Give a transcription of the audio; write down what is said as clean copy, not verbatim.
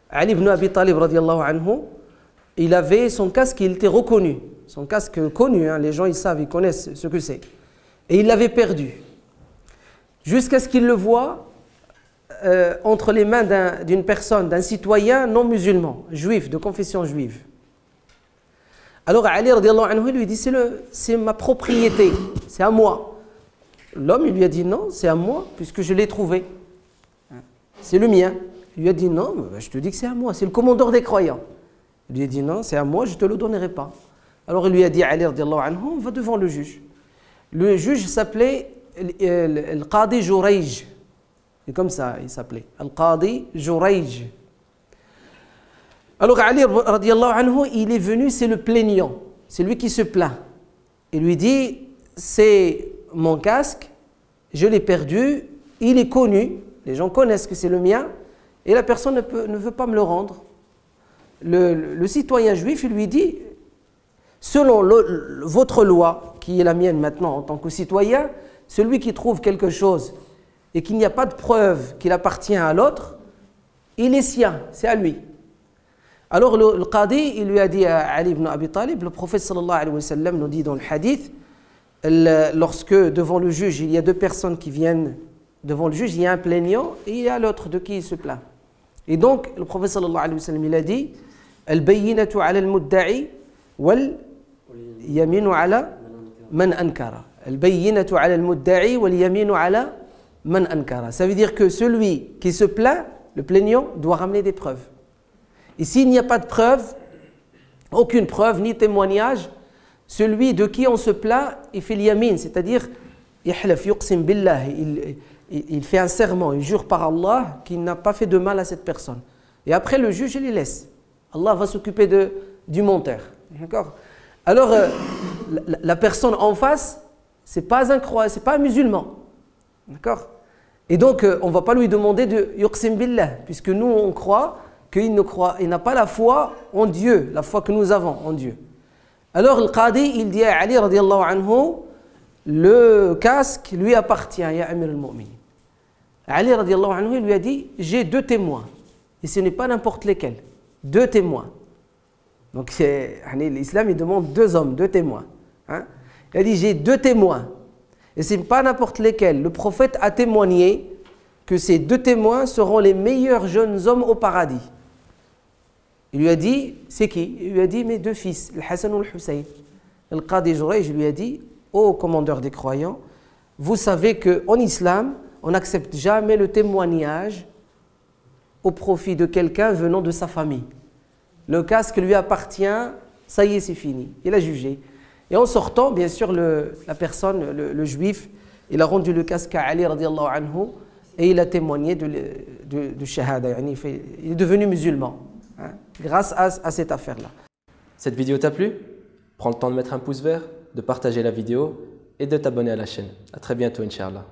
Ali ibn Abi Talib, radiallahu anhu, il avait son casque, il était reconnu. Son casque connu, hein, les gens ils savent, ils connaissent ce que c'est. Et il l'avait perdu. Jusqu'à ce qu'il le voie entre les mains d'une personne, d'un citoyen non musulman, juif, de confession juive. Alors Ali radiallahu anhu lui dit, c'est ma propriété, c'est à moi. L'homme il lui a dit non, c'est à moi puisque je l'ai trouvé. C'est le mien. Il lui a dit non, je te dis que c'est à moi, c'est le commandeur des croyants. Il lui a dit non, c'est à moi, je ne te le donnerai pas. Alors il lui a dit, Ali radiallahu anhu, on va devant le juge. Le juge s'appelait Al-Qadi Jurayj. C'est comme ça, il s'appelait. Al-Qadi Jurayj. Alors Ali radiallahu anhu, il est venu, c'est le plaignant. C'est lui qui se plaint. Il lui dit, c'est mon casque, je l'ai perdu, il est connu, les gens connaissent que c'est le mien, et la personne ne veut pas me le rendre. Le citoyen juif, il lui dit, selon votre loi, qui est la mienne maintenant en tant que citoyen, celui qui trouve quelque chose et qu'il n'y a pas de preuve qu'il appartient à l'autre, il est sien, c'est à lui. Alors le qadi, il lui a dit à Ali ibn Abi Talib, le prophète sallallahu alayhi wa sallam nous dit dans le hadith, lorsque devant le juge, il y a deux personnes qui viennent devant le juge, il y a un plaignant et il y a l'autre de qui il se plaint. Et donc le prophète sallallahu alayhi wa sallam, il a dit, al-bayyinatu ala al-mudda'i wal yaminu ala man ankara. Al-bayyinatu ala al-mudda'i wal yaminu ala man ankara. Ça veut dire que celui qui se plaint, le plaignant, doit ramener des preuves. Et s'il n'y a pas de preuve, aucune preuve ni témoignage, celui de qui on se plaint, il fait l'yamin, c'est-à-dire yahlaf yuqsim billah, il fait un serment, il jure par Allah qu'il n'a pas fait de mal à cette personne. Et après le juge, il les laisse. Allah va s'occuper du monteur. D'accord? Alors la personne en face, c'est pas un croyant, c'est pas un musulman. D'accord? Et donc on ne va pas lui demander de yuqsim billah, puisque nous on croit qu'il n'a pas la foi en Dieu, la foi que nous avons en Dieu. Alors le qadi, il dit à Ali radiallahu anhu, le casque lui appartient, ya Amir al-Mu'minin. Ali radiallahu anhu, il lui a dit, j'ai deux témoins, et ce n'est pas n'importe lesquels, deux témoins. Donc l'islam, il demande deux hommes, deux témoins. Hein? Il a dit, j'ai deux témoins, et ce n'est pas n'importe lesquels. Le prophète a témoigné que ces deux témoins seront les meilleurs jeunes hommes au paradis. Il lui a dit, c'est qui? Il lui a dit, mes deux fils, le Hassan ou le Hussein. Le Qadi Jurayj lui a dit, ô commandeur des croyants, vous savez qu'en islam, on n'accepte jamais le témoignage au profit de quelqu'un venant de sa famille. Le casque lui appartient, ça y est, c'est fini. Il a jugé. Et en sortant, bien sûr, la personne, le juif, il a rendu le casque à Ali radiallahu anhu et il a témoigné de shahada. Il est devenu musulman. Hein, grâce à cette affaire-là. Cette vidéo t'a plu? Prends le temps de mettre un pouce vert, de partager la vidéo et de t'abonner à la chaîne. A très bientôt, Inch'Allah.